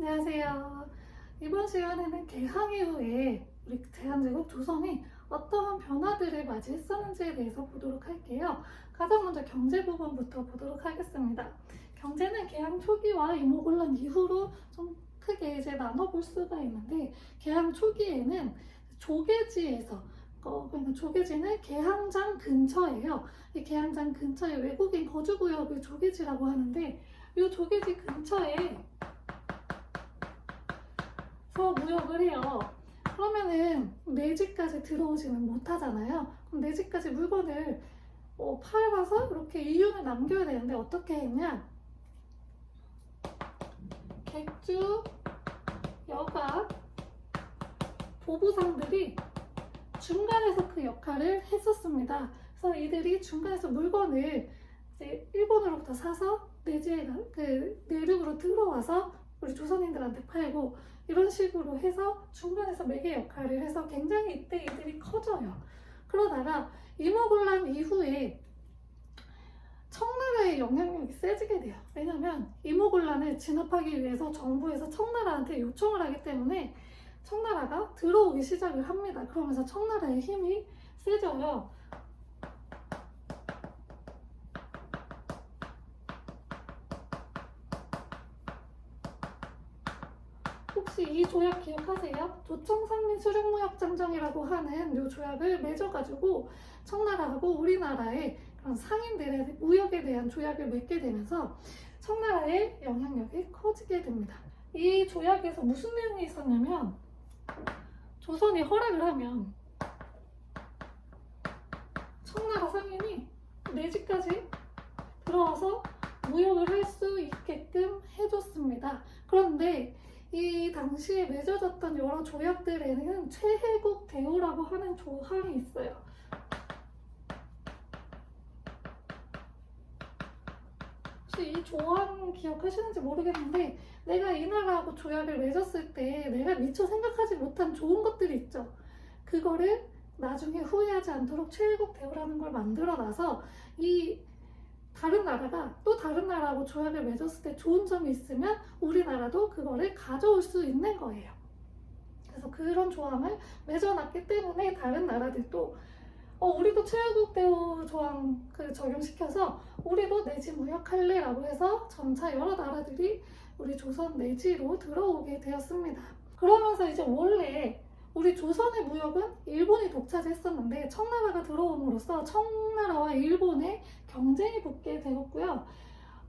안녕하세요. 이번 시간에는 개항 이후에 우리 대한제국 조선이 어떠한 변화들을 맞이했었는지에 대해서 보도록 할게요. 가장 먼저 경제 부분부터 보도록 하겠습니다. 경제는 개항 초기와 이모군란 이후로 좀 크게 이제 나눠볼 수가 있는데, 개항 초기에는 조계지에서 그러니까 조계지는 개항장 근처예요. 이 개항장 근처에 외국인 거주구역을 조계지라고 하는데, 이 조계지 근처에 무역을 해요. 그러면은 내 집까지 들어오지는 못하잖아요. 그럼 내 집까지 물건을 팔아서 이렇게 이윤을 남겨야 되는데 어떻게 했냐? 객주, 여각, 보부상들이 중간에서 그 역할을 했었습니다. 그래서 이들이 중간에서 물건을 이제 일본으로부터 사서 내륙으로 들어와서 우리 조선인들한테 팔고, 이런 식으로 해서 중간에서 매개 역할을 해서 굉장히 이때 이들이 커져요. 그러다가 임오군란 이후에 청나라의 영향력이 세지게 돼요. 왜냐면 임오군란을 진압하기 위해서 정부에서 청나라한테 요청을 하기 때문에 청나라가 들어오기 시작을 합니다. 그러면서 청나라의 힘이 세져요. 혹시 이 조약 기억하세요? 조청상민수륙무역장정이라고 하는 이 조약을 맺어가지고 청나라하고 우리나라의 그런 상인들의 무역에 대한 조약을 맺게 되면서 청나라의 영향력이 커지게 됩니다. 이 조약에서 무슨 내용이 있었냐면, 조선이 허락을 하면 청나라 상인이 내 집까지 들어와서 무역을 할 수 있게끔 해줬습니다. 그런데 이 당시에 맺어졌던 여러 조약들에는 최혜국 대우라고 하는 조항이 있어요. 혹시 이 조항 기억하시는지 모르겠는데, 내가 이 나라하고 조약을 맺었을 때 내가 미처 생각하지 못한 좋은 것들이 있죠. 그거를 나중에 후회하지 않도록 최혜국 대우라는 걸 만들어놔서 이 다른 나라가 또 다른 나라하고 조약을 맺었을 때 좋은 점이 있으면 우리나라도 그거를 가져올 수 있는 거예요. 그래서 그런 조항을 맺어놨기 때문에 다른 나라들도 우리도 최혜국 대우 조항 적용시켜서 우리도 내지 무역할래 라고 해서 점차 여러 나라들이 우리 조선 내지로 들어오게 되었습니다. 그러면서 이제 원래 우리 조선의 무역은 일본이 독차지했었는데 청나라가 들어옴으로써 청나라와 일본의 경쟁이 붙게 되었고요.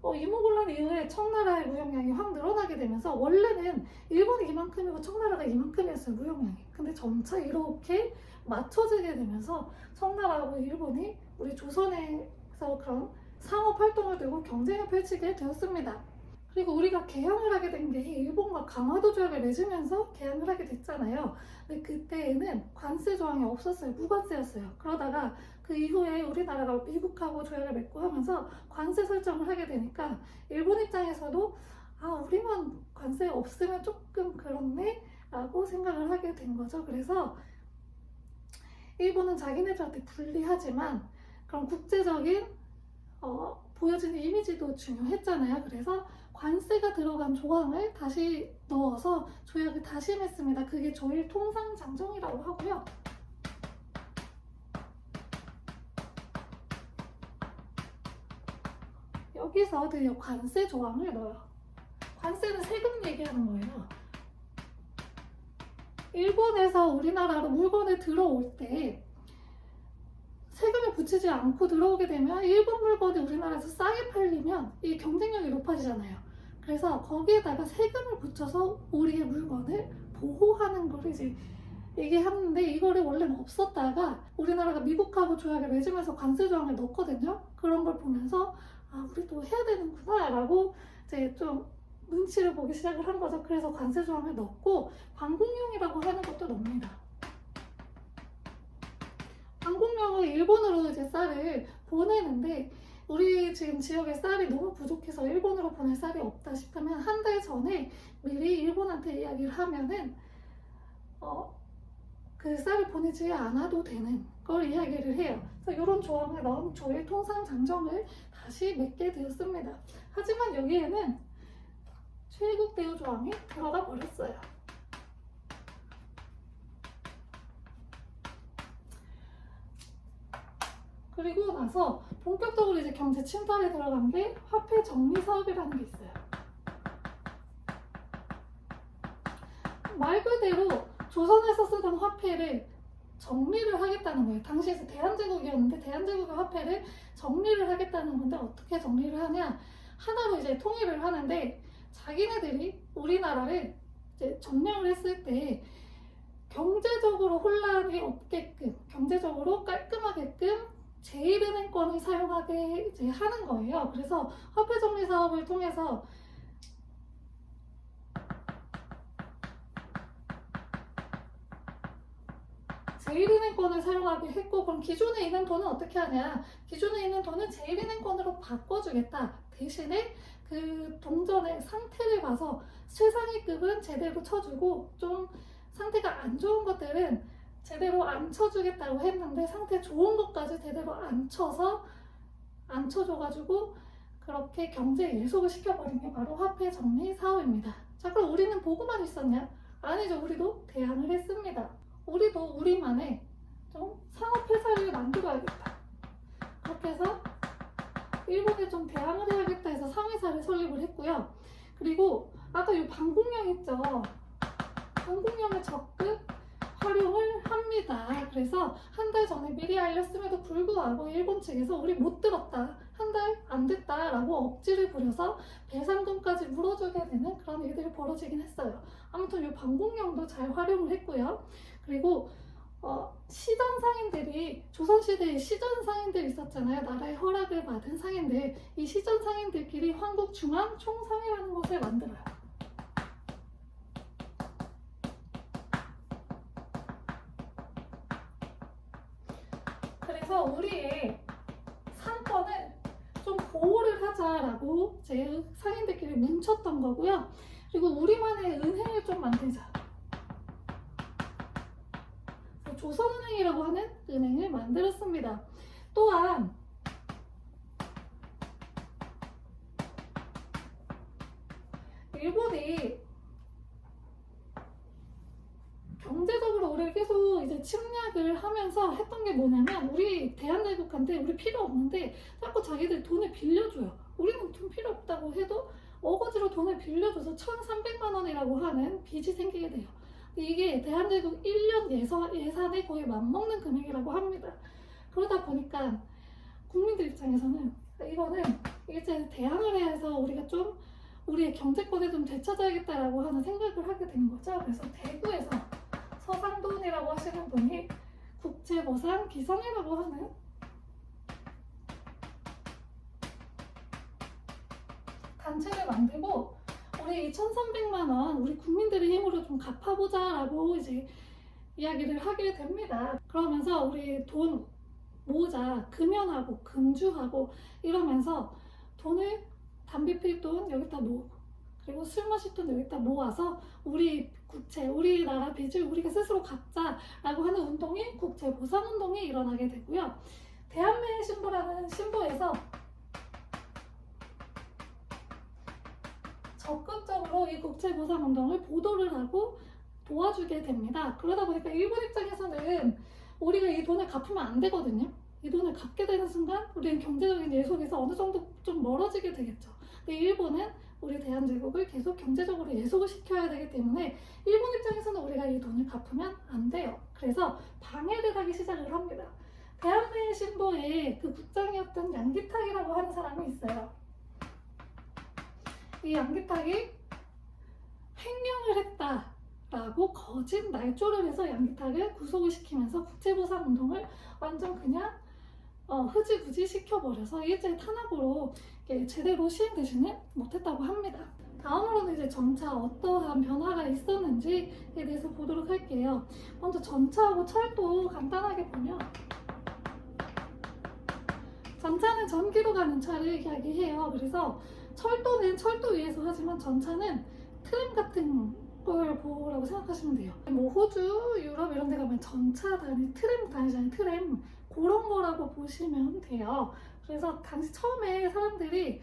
임오군란 이후에 청나라의 무역량이 확 늘어나게 되면서 원래는 일본이 이만큼이고 청나라가 이만큼이었어요, 무역량이. 근데 점차 이렇게 맞춰지게 되면서 청나라하고 일본이 우리 조선에서 그런 상업 활동을 들고 경쟁을 펼치게 되었습니다. 그리고 우리가 개항을 하게 된 게 일본과 강화도 조약을 맺으면서 개항을 하게 됐잖아요. 근데 그때에는 관세 조항이 없었어요. 무관세였어요. 그러다가 그 이후에 우리나라가 미국하고 조약을 맺고 하면서 관세 설정을 하게 되니까 일본 입장에서도 우리만 관세 없으면 조금 그렇네? 라고 생각을 하게 된 거죠. 그래서 일본은 자기네들한테 불리하지만 그런 국제적인 보여지는 이미지도 중요했잖아요. 그래서 관세가 들어간 조항을 다시 넣어서 조약을 다시 맺습니다. 그게 조일 통상장정이라고 하고요. 여기서 드디어 관세 조항을 넣어요. 관세는 세금 얘기하는 거예요. 일본에서 우리나라로 물건을 들어올 때 세금을 붙이지 않고 들어오게 되면 일본 물건이 우리나라에서 싸게 팔리면 이 경쟁력이 높아지잖아요. 그래서 거기에다가 세금을 붙여서 우리의 물건을 보호하는 거를 이제 얘기하는데, 이거를 원래는 없었다가 우리나라가 미국하고 조약을 맺으면서 관세 조항을 넣었거든요. 그런 걸 보면서 우리도 해야 되는구나 라고 이제 좀 눈치를 보기 시작을 한 거죠. 그래서 관세 조항을 넣고 방공용이라고 하는 것도 넣습니다. 방공용은 일본으로 이제 쌀을 보내는데, 우리 지금 지역에 쌀이 너무 부족해서 일본으로 보낼 쌀이 없다 싶으면 한 달 전에 미리 일본한테 이야기를 하면은 그 쌀을 보내지 않아도 되는 걸 이야기를 해요. 그래서 이런 조항을 넣은 조일 통상 장정을 다시 맺게 되었습니다. 하지만 여기에는 최국 대우 조항이 들어가 버렸어요. 그리고 나서 본격적으로 이제 경제 침탈에 들어간 게 화폐 정리 사업이라는 게 있어요. 말 그대로 조선에서 쓰던 화폐를 정리를 하겠다는 거예요. 당시에서 대한제국이었는데 대한제국의 화폐를 정리를 하겠다는 건데 어떻게 정리를 하냐? 하나로 이제 통일을 하는데 자기네들이 우리나라를 이제 점령을 했을 때 경제적으로 혼란이 없게끔, 경제적으로 깔끔하게끔 제1은행권을 사용하게 이제 하는 거예요. 그래서 화폐 정리 사업을 통해서 제1은행권을 사용하게 했고, 그럼 기존에 있는 돈은 어떻게 하냐? 기존에 있는 돈은 제1은행권으로 바꿔주겠다. 대신에 그 동전의 상태를 봐서 최상위급은 제대로 쳐주고 좀 상태가 안 좋은 것들은 제대로 안 쳐주겠다고 했는데 상태 좋은 것까지 제대로 안 쳐줘가지고 그렇게 경제 예속을 시켜버린 게 바로 화폐 정리 사업입니다. 자, 그럼 우리는 보고만 있었냐? 아니죠. 우리도 대항을 했습니다. 우리도 우리만의 좀 상업회사를 만들어야겠다. 그렇게 해서 일본에 좀 대항을 해야겠다 해서 상회사를 설립을 했고요. 그리고 아까 이 방공령 있죠? 방공령을 적극 활용을 합니다. 그래서 한 달 전에 미리 알렸음에도 불구하고 일본 측에서 우리 못 들었다, 한 달 안 됐다 라고 억지를 부려서 배상금까지 물어주게 되는 그런 일들이 벌어지긴 했어요. 아무튼 이 방공령도 잘 활용을 했고요. 그리고 시전 상인들이 조선시대에 시전 상인들 있었잖아요. 나라의 허락을 받은 상인들. 이 시전 상인들끼리 황국중앙총상이라는 것을 만들어요. 그래서 우리의 상권을 좀 보호를 하자라고 제 상인들끼리 뭉쳤던 거고요. 그리고 우리만의 은행을 좀 만들자. 조선은행이라고 하는 은행을 만들었습니다. 또한 일본이 경제적으로 우리를 계속 이제 침략을 하면서 했던 게 뭐냐면, 우리 대한민국한테 우리 필요 없는데 자꾸 자기들 돈을 빌려줘요. 우리는 돈 필요 없다고 해도 어거지로 돈을 빌려줘서 1,300만 원이라고 하는 빚이 생기게 돼요. 이게 대한민국 1년 예산에 거의 맞먹는 금액이라고 합니다. 그러다 보니까 국민들 입장에서는 이거는 이제 대항을 해서 우리가 좀 우리의 경제권을 좀 되찾아야겠다라고 하는 생각을 하게 된 거죠. 그래서 대구에서 서상돈이라고 하시는 분이 국제보상 기성이라고 하는 단체를 만들고 우리 2,300만 원 우리 국민들의 힘으로 좀 갚아보자 라고 이제 이야기를 하게 됩니다. 그러면서 우리 돈 모으자, 금연하고 금주하고 이러면서 돈을 담배 필 돈 여기다 모으고 그리고 술 마실 돈 여기다 모아서 우리 국채, 우리나라 빚을 우리가 스스로 갚자라고 하는 운동이 국제보상운동이 일어나게 되고요. 대한민국 신보라는 신보에서 적극적으로 이 국제보상운동을 보도를 하고 도와주게 됩니다. 그러다 보니까 일본 입장에서는 우리가 이 돈을 갚으면 안 되거든요. 이 돈을 갚게 되는 순간 우리는 경제적인 예속에서 어느 정도 좀 멀어지게 되겠죠. 근데 일본은 우리 대한제국을 계속 경제적으로 예속을 시켜야 되기 때문에 일본 입장에서는 우리가 이 돈을 갚으면 안 돼요. 그래서 방해를 하기 시작을 합니다. 대한민국 신보에 그 국장이었던 양기탁이라고 하는 사람이 있어요. 이 양기탁이 횡령을 했다라고 거짓 날조를 해서 양기탁을 구속을 시키면서 국제보상운동을 완전 그냥 흐지부지 시켜버려서 일제 탄압으로 제대로 시행되지는 못했다고 합니다. 다음으로는 이제 전차 어떠한 변화가 있었는지에 대해서 보도록 할게요. 먼저 전차하고 철도 간단하게 보면, 전차는 전기로 가는 차를 이야기해요. 그래서 철도는 철도 위에서 하지만 전차는 트램 같은 걸 보라고 생각하시면 돼요. 뭐 호주, 유럽 이런 데 가면 전차 트램 다니잖아요. 트램 그런 거라고 보시면 돼요. 그래서 당시 처음에 사람들이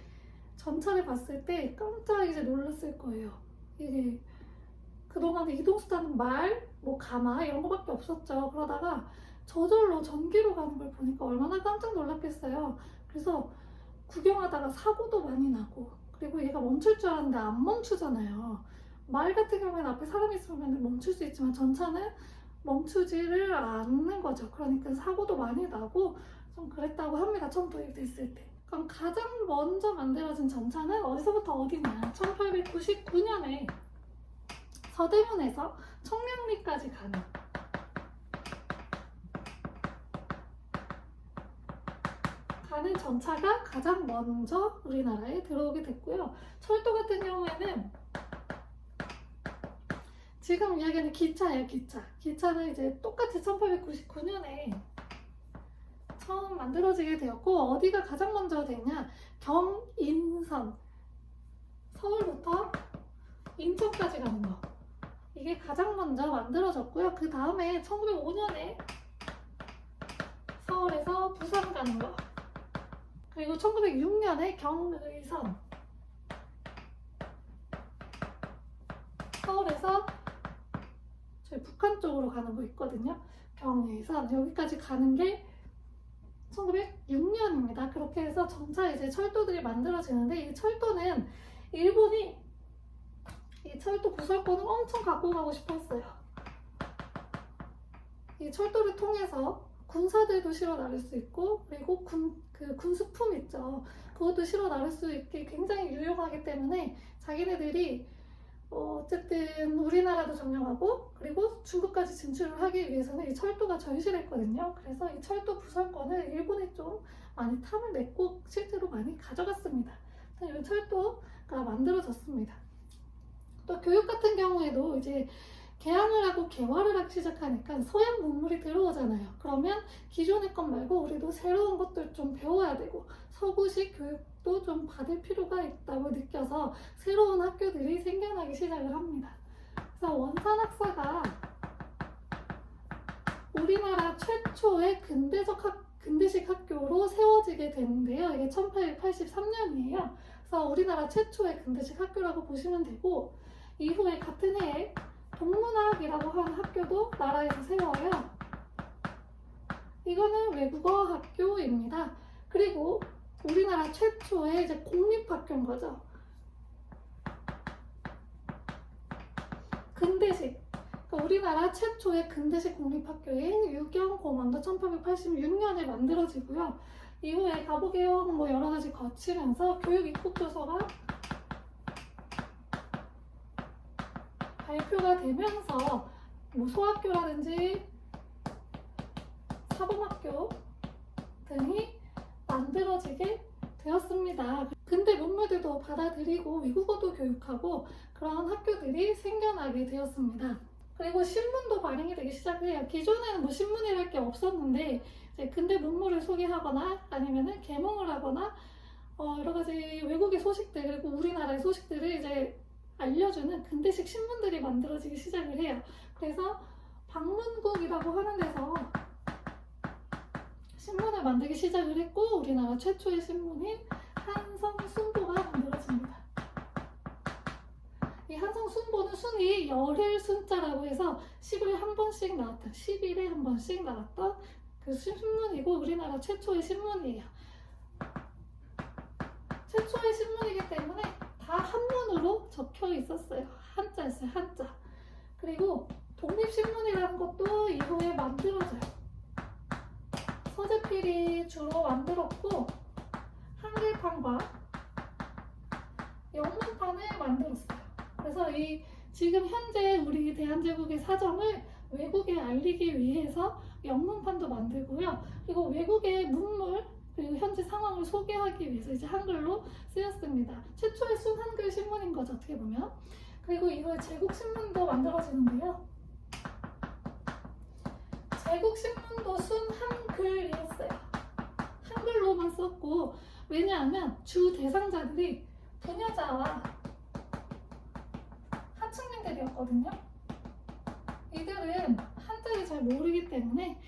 전차를 봤을 때 깜짝 이제 놀랐을 거예요. 이게 그동안 이동수단은 말, 뭐 가마 이런 거밖에 없었죠. 그러다가 저절로 전기로 가는 걸 보니까 얼마나 깜짝 놀랐겠어요. 그래서 구경하다가 사고도 많이 나고, 그리고 얘가 멈출 줄 알았는데 안 멈추잖아요. 말 같은 경우에는 앞에 사람이 있으면 멈출 수 있지만 전차는 멈추지를 않는 거죠. 그러니까 사고도 많이 나고 좀 그랬다고 합니다. 처음 도입됐을 때. 그럼 가장 먼저 만들어진 전차는 어디서부터 어디냐? 1899년에 서대문에서 청량리까지 가는 전차가 가장 먼저 우리나라에 들어오게 됐고요. 철도 같은 경우에는 지금 이야기하는 기차예요, 기차. 기차는 이제 똑같이 1899년에 처음 만들어지게 되었고, 어디가 가장 먼저 되냐? 경인선. 서울부터 인천까지 가는 거. 이게 가장 먼저 만들어졌고요. 그 다음에 1905년에 서울에서 부산 가는 거. 그리고 1906년에 경의선. 서울에서 저희 북한 쪽으로 가는 거 있거든요. 경의선. 여기까지 가는 게 1906년입니다. 그렇게 해서 점차 이제 철도들이 만들어지는데, 이 철도는 일본이 이 철도 부설권을 엄청 갖고 가고 싶었어요. 이 철도를 통해서 군사들도 실어 나를 수 있고, 그리고 군수품 있죠. 그것도 실어 나를 수 있게 굉장히 유용하기 때문에 자기네들이 어쨌든 우리나라도 점령하고, 그리고 중국까지 진출을 하기 위해서는 이 철도가 절실했거든요. 그래서 이 철도 부설권을 일본이 좀 많이 탐을 냈고 실제로 많이 가져갔습니다. 이 철도가 만들어졌습니다. 또 교육 같은 경우에도 이제 개항을 하고 개화를 하기 시작하니까 서양 문물이 들어오잖아요. 그러면 기존의 것 말고 우리도 새로운 것들 좀 배워야 되고 서구식 교육도 좀 받을 필요가 있다고 느껴서 새로운 학교들이 생겨나기 시작을 합니다. 그래서 원산학사가 우리나라 최초의 근대식 학교로 세워지게 되는데요. 이게 1883년이에요. 그래서 우리나라 최초의 근대식 학교라고 보시면 되고, 이후에 같은 해에 동문학이라고 하는 학교도 나라에서 세워요. 이거는 외국어 학교입니다. 그리고 우리나라 최초의 이제 공립학교인 거죠. 근대식. 그러니까 우리나라 최초의 근대식 공립학교인 유경공원도 1886년에 만들어지고요. 이후에 가부개혁 뭐 여러 가지 거치면서 교육 입국조서가 발표가 되면서 뭐 소학교라든지 사범학교 등이 만들어지게 되었습니다. 근데 문물들도 받아들이고 외국어도 교육하고 그런 학교들이 생겨나게 되었습니다. 그리고 신문도 발행이 되기 시작해요. 기존에는 뭐 신문이랄 게 없었는데 이제 근대 문물을 소개하거나 아니면은 개몽을 하거나 여러 가지 외국의 소식들, 그리고 우리나라의 소식들을 이제 알려주는 근대식 신문들이 만들어지기 시작을 해요. 그래서 방문국이라고 하는 데서 신문을 만들기 시작을 했고, 우리나라 최초의 신문인 한성순보가 만들어집니다. 이 한성순보는 순이 열흘 순자라고 해서 10일에 한 번씩 나왔던 그 신문이고, 우리나라 최초의 신문이에요. 최초의 신문이기 때문에 다 한문으로 적혀 있었어요. 한자였어요, 한자. 그리고 독립신문이라는 것도 이후에 만들어져요. 서재필이 주로 만들었고, 한글판과 영문판을 만들었어요. 그래서 이 지금 현재 우리 대한제국의 사정을 외국에 알리기 위해서 영문판도 만들고요. 그리고 외국의 문물, 그리고 현재 상황을 소개하기 위해서 이제 한글로 쓰였습니다. 최초의 순한글 신문인 거죠, 어떻게 보면. 그리고 이후에 제국신문도 만들어지는데요. 제국신문도 순한글이었어요. 한글로만 썼고, 왜냐하면 주 대상자들이 부녀자와 하층민들이었거든요. 이들은 한자를 잘 모르기 때문에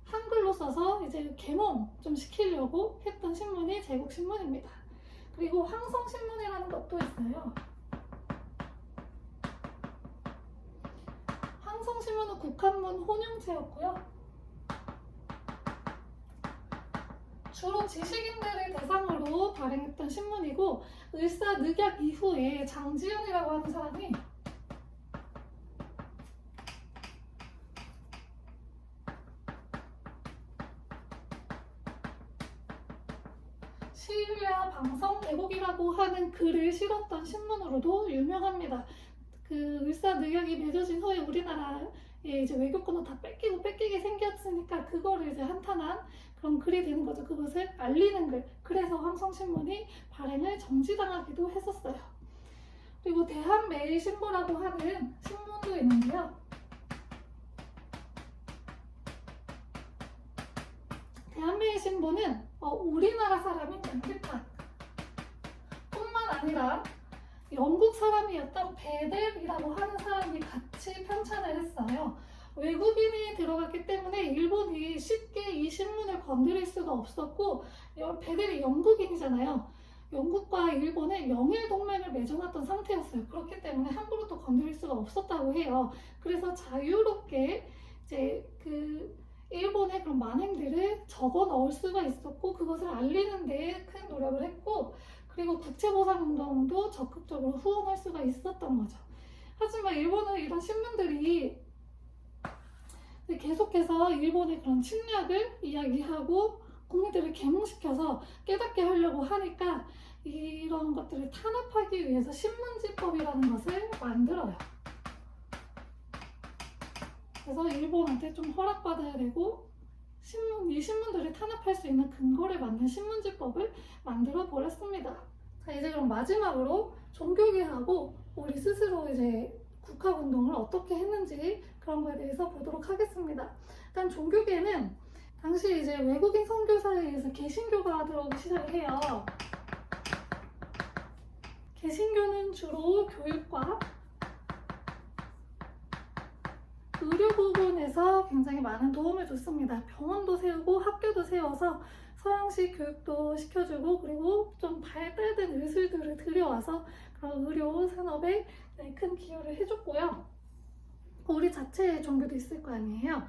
한글로 써서 이제 계몽 좀 시키려고 했던 신문이 제국신문입니다. 그리고 황성신문이라는 것도 있어요. 황성신문은 국한문 혼용체였고요. 주로 지식인들을 대상으로 발행했던 신문이고, 을사늑약 이후에 장지현이라고 하는 사람이 시위와 방송 왜곡이라고 하는 글을 실었던 신문으로도 유명합니다. 그 을사늑약이 맺어진 후에 우리나라에 이제 외교권을 다 뺏기게 생겼으니까 그거를 이제 한탄한 그런 글이 되는 거죠. 그것을 알리는 글. 그래서 황성신문이 발행을 정지당하기도 했었어요. 그리고 대한매일신보라고 하는 신문도 있는데요. 대한매일신보는 우리나라 사람인 양기탁 뿐만 아니라 영국 사람이었던 베델이라고 하는 사람이 같이 편찬을 했어요. 외국인이 들어갔기 때문에 일본이 쉽게 이 신문을 건드릴 수가 없었고, 베델이 영국인이잖아요. 영국과 일본의 명예 동맹을 맺어놨던 상태였어요. 그렇기 때문에 함부로 또 건드릴 수가 없었다고 해요. 그래서 자유롭게 이제 그 일본의 그런 만행들을 적어 넣을 수가 있었고, 그것을 알리는 데 큰 노력을 했고, 그리고 국제보상운동도 적극적으로 후원할 수가 있었던 거죠. 하지만 일본은 이런 신문들이 계속해서 일본의 그런 침략을 이야기하고 국민들을 계몽시켜서 깨닫게 하려고 하니까 이런 것들을 탄압하기 위해서 신문지법이라는 것을 만들어요. 그래서 일본한테 좀 허락받아야 되고, 이 신문들을 탄압할 수 있는 근거를 만든 신문지법을 만들어 버렸습니다. 자, 이제 그럼 마지막으로 종교개하고 우리 스스로 이제 국학운동을 어떻게 했는지 그런 거에 대해서 보도록 하겠습니다. 일단 종교개는 당시 이제 외국인 선교사에 의해서 개신교가 들어오기 시작을 해요. 개신교는 주로 교육과 의료 부분에서 굉장히 많은 도움을 줬습니다. 병원도 세우고 학교도 세워서 서양식 교육도 시켜주고, 그리고 좀 발달된 의술들을 들여와서 그런 의료 산업에 큰 기여를 해줬고요. 우리 자체의 종교도 있을 거 아니에요.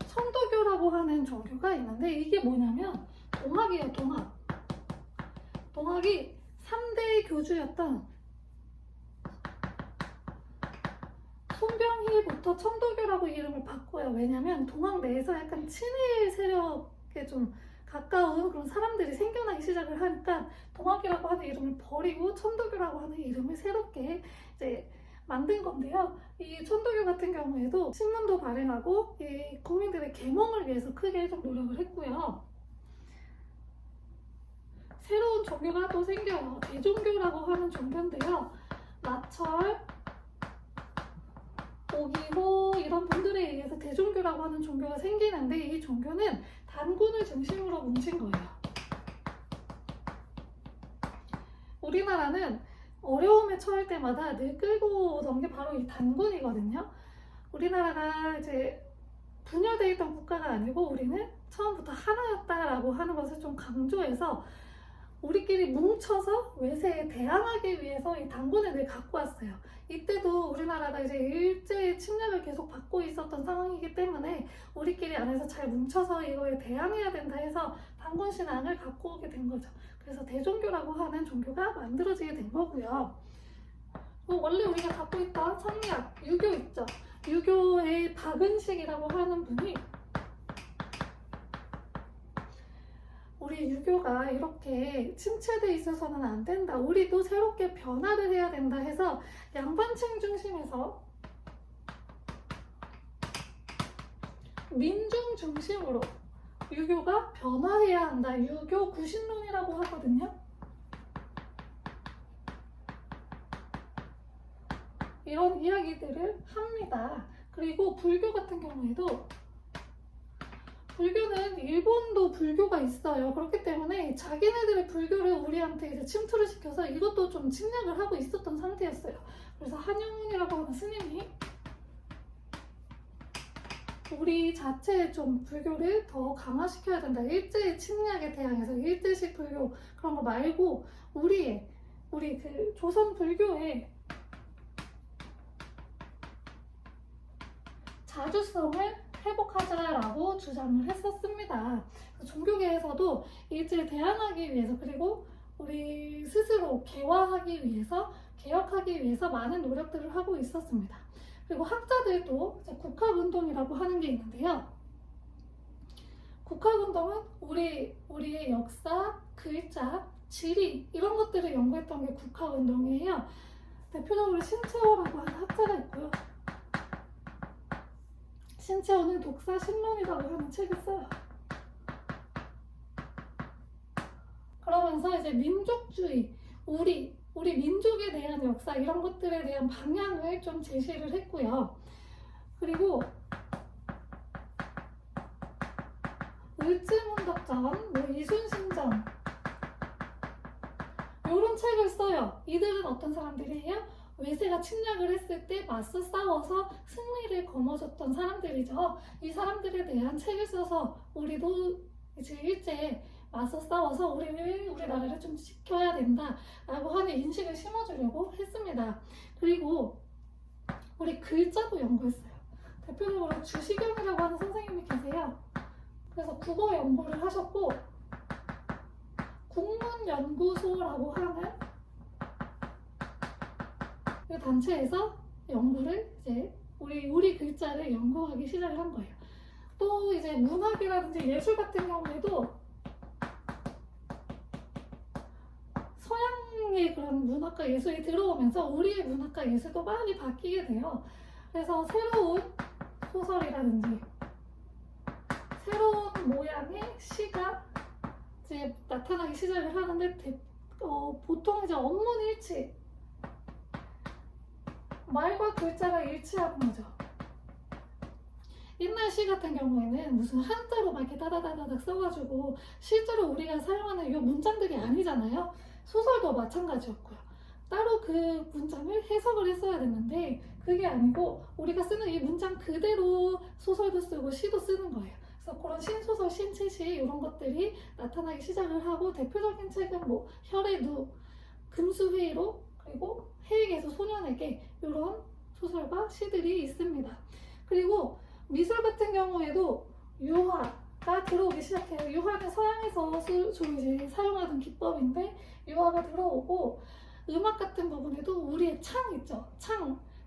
천도교라고 하는 종교가 있는데 이게 뭐냐면 동학이에요. 동학이 3대 교주였던 손병희부터 천도교라고 이름을 바꿔요. 왜냐면 동학 내에서 약간 친일 세력에 좀 가까운 그런 사람들이 생겨나기 시작을 하니까 동학이라고 하는 이름을 버리고 천도교라고 하는 이름을 새롭게 이제 만든 건데요. 이 천도교 같은 경우에도 신문도 발행하고 이 국민들의 계몽을 위해서 크게 좀 노력을 했고요. 새로운 종교가 또 생겨요. 대종교라고 하는 종교인데요. 나철, 오기호 이런 분들에 의해서 대종교라고 하는 종교가 생기는데, 이 종교는 단군을 중심으로 뭉친 거예요. 우리나라는 어려움에 처할 때마다 늘 끌고 오던 게 바로 이 단군이거든요. 우리나라가 이제 분열되어 있던 국가가 아니고 우리는 처음부터 하나였다라고 하는 것을 좀 강조해서 우리끼리 뭉쳐서 외세에 대항하기 위해서 이 단군을 늘 갖고 왔어요. 이때도 우리나라가 이제 일제의 침략을 계속 받고 있었던 상황이기 때문에 우리끼리 안에서 잘 뭉쳐서 이거에 대항해야 된다 해서 단군 신앙을 갖고 오게 된 거죠. 그래서 대종교라고 하는 종교가 만들어지게 된 거고요. 원래 우리가 갖고 있던 성리학, 유교 있죠. 유교의 박은식이라고 하는 분이 우리 유교가 이렇게 침체돼 있어서는 안 된다. 우리도 새롭게 변화를 해야 된다 해서 양반층 중심에서 민중 중심으로 유교가 변화해야 한다. 유교 구신론이라고 하거든요. 이런 이야기들을 합니다. 그리고 불교 같은 경우에도 불교는 일본도 불교가 있어요. 그렇기 때문에 자기네들의 불교를 우리한테 이제 침투를 시켜서 이것도 좀 침략을 하고 있었던 상태였어요. 그래서 한영문이라고 하는 스님이 우리 자체의 좀 불교를 더 강화시켜야 된다. 일제의 침략에 대항해서 일제식 불교 그런 거 말고 우리 그 조선 불교의 자주성을 회복하자라고 주장을 했었습니다. 종교계에서도 일제에 대항하기 위해서 그리고 우리 스스로 개화하기 위해서 개혁하기 위해서 많은 노력들을 하고 있었습니다. 그리고 학자들도 국학운동이라고 하는 게 있는데요. 국학운동은 우리의 역사, 글자, 지리 이런 것들을 연구했던 게 국학운동이에요. 대표적으로 신채호라고 하는 학자가 있고요. 신채호는 독사신론이라고 하는 책을 써요. 그러면서 이제 민족주의, 우리 민족에 대한 역사 이런 것들에 대한 방향을 좀 제시를 했고요. 그리고 을지문덕전, 이순신전 이런 책을 써요. 이들은 어떤 사람들이에요? 외세가 침략을 했을 때 맞서 싸워서 승리를 거머쥐었던 사람들이죠. 이 사람들에 대한 책을 써서 우리도 이제 일제에 맞서 싸워서 우리나라를 좀 지켜야 된다라고 하는 인식을 심어주려고 했습니다. 그리고 우리 글자도 연구했어요. 대표적으로 주시경이라고 하는 선생님이 계세요. 그래서 국어 연구를 하셨고 국문연구소라고 하는 이 단체에서 연구를 이제 우리 글자를 연구하기 시작을 한 거예요. 또 이제 문학이라든지 예술 같은 경우에도 서양의 그런 문학과 예술이 들어오면서 우리의 문학과 예술도 많이 바뀌게 돼요. 그래서 새로운 소설이라든지 새로운 모양의 시가 이제 나타나기 시작을 하는데 보통 이제 언문일치 말과 글자가 일치하는 거죠. 옛날 시 같은 경우에는 무슨 한자로 막 이렇게 다다다닥 써가지고 실제로 우리가 사용하는 이 문장들이 아니잖아요. 소설도 마찬가지였고요. 따로 그 문장을 해석을 했어야 됐는데 그게 아니고 우리가 쓰는 이 문장 그대로 소설도 쓰고 시도 쓰는 거예요. 그래서 그런 신소설, 신체시 이런 것들이 나타나기 시작을 하고 대표적인 책은 뭐 혈의누, 금수회의록 그리고 해익에서 소년에게 이런 소설과 시들이 있습니다. 그리고 미술 같은 경우에도 유화가 들어오기 시작해요. 유화는 서양에서 이제 사용하던 기법인데 유화가 들어오고 음악 같은 부분에도 우리의 창 있죠.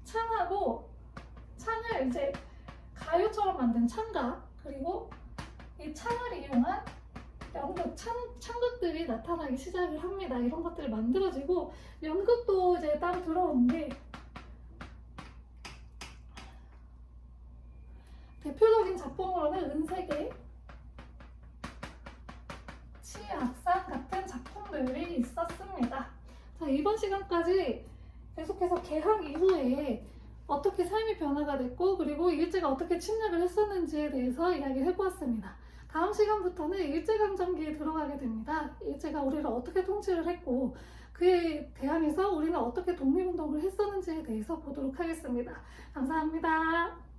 창하고 창을 이제 가요처럼 만든 창가 그리고 이 창을 이용한 연극, 창극들이 나타나기 시작을 합니다. 이런 것들이 만들어지고 연극도 이제 따로 들어오는 게 대표적인 작품으로는 은세계, 치악산 같은 작품들이 있었습니다. 자, 이번 시간까지 계속해서 개항 이후에 어떻게 삶의 변화가 됐고 그리고 일제가 어떻게 침략을 했었는지에 대해서 이야기를 해보았습니다. 다음 시간부터는 일제강점기에 들어가게 됩니다. 일제가 우리를 어떻게 통치를 했고 그에 대항해서 우리는 어떻게 독립운동을 했었는지에 대해서 보도록 하겠습니다. 감사합니다.